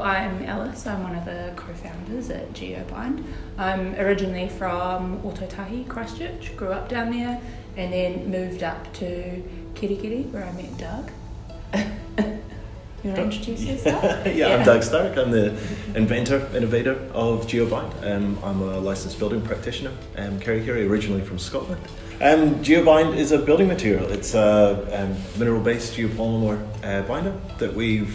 I'm Alice. I'm one of the co-founders at GEOBInd. I'm originally from Ototahi, Christchurch, grew up down there, and then moved up to Kirikiri, where I met Doug. You want to introduce yourself? Yeah, I'm Doug Stark. I'm the innovator of GEOBInd. I'm a licensed building practitioner, Kirikiri, originally from Scotland. GEOBInd is a building material. It's a mineral-based geopolymer binder that we've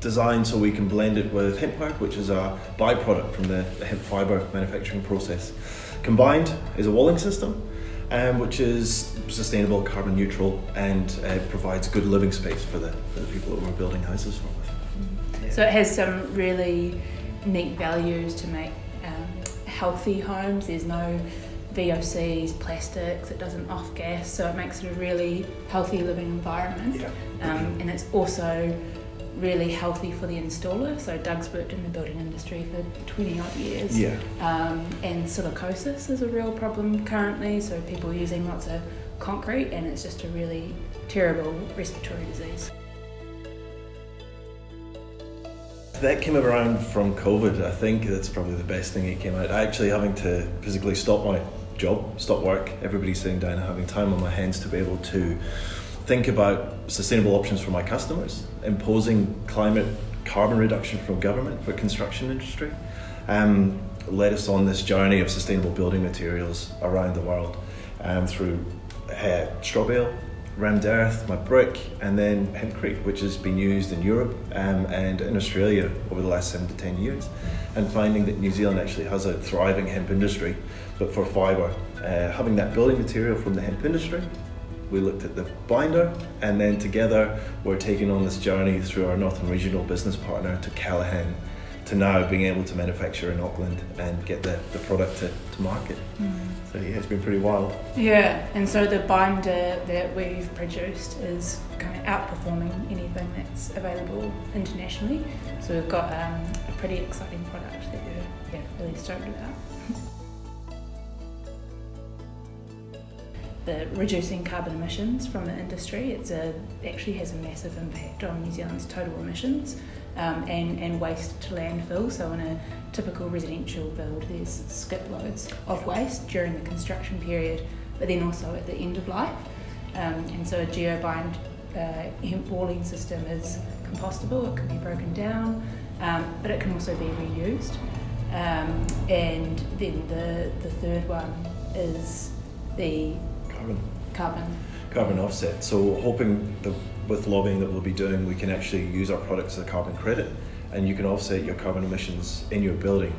designed so we can blend it with hemp wire, which is a byproduct from the hemp fibre manufacturing process. Combined is a walling system, which is sustainable, carbon neutral, and provides good living space for the people that we're building houses for. Yeah. So it has some really neat values to make healthy homes. There's no VOCs, plastics, it doesn't off gas, so it makes it a really healthy living environment. Yeah. And it's also really healthy for the installer. So Doug's worked in the building industry for 20 odd years. Yeah. And silicosis is a real problem currently, so people are using lots of concrete, and it's just a really terrible respiratory disease. That came around from COVID. I think that's probably the best thing that came out. Actually having to physically stop my job, stop work, everybody sitting down and having time on my hands to be able to think about sustainable options for my customers, imposing climate carbon reduction from government for construction industry, led us on this journey of sustainable building materials around the world, through straw bale, rammed earth, my brick, and then hempcrete, which has been used in Europe and in Australia over the last 7 to 10 years, and finding that New Zealand actually has a thriving hemp industry, but for fibre. Having that building material from the hemp industry, we looked at the binder, and then together we're taking on this journey through our Northern Regional business partner to Callaghan, to now being able to manufacture in Auckland and get the product to market. So yeah, it's been pretty wild. Yeah, and so the binder that we've produced is kind of outperforming anything that's available internationally. So we've got a pretty exciting product that we're really stoked about. The reducing carbon emissions from the industry, actually has a massive impact on New Zealand's total emissions and waste to landfill. So in a typical residential build, there's skip loads of waste during the construction period, but then also at the end of life. And so a GEOBInd hemp walling system is compostable, it can be broken down, but it can also be reused. And then the third one is the carbon offset. So hoping that with lobbying that we'll be doing, we can actually use our products as a carbon credit, and you can offset your carbon emissions in your building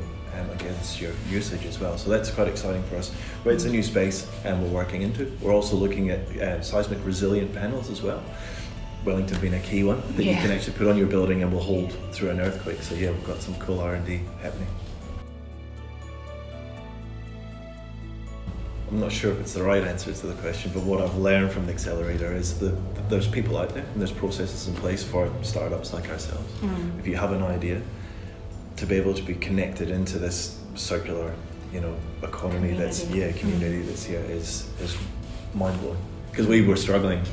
against your usage as well. So that's quite exciting for us. But it's a new space and we're working into. We're also looking at seismic resilient panels as well. Wellington being a key one that you can actually put on your building and will hold through an earthquake. So yeah, we've got some cool R&D happening. I'm not sure if it's the right answer to the question, but what I've learned from the accelerator is that there's people out there and there's processes in place for startups like ourselves. If you have an idea, to be able to be connected into this circular, economy community that's here is mind blowing. Because we were struggling,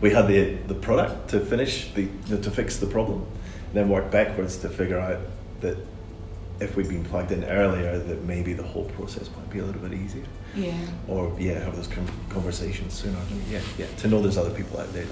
we had the product to finish to fix the problem, then work backwards to figure out that if we'd been plugged in earlier, that maybe the whole process might be a little bit easier. Yeah. Or have those conversations sooner. To know there's other people out there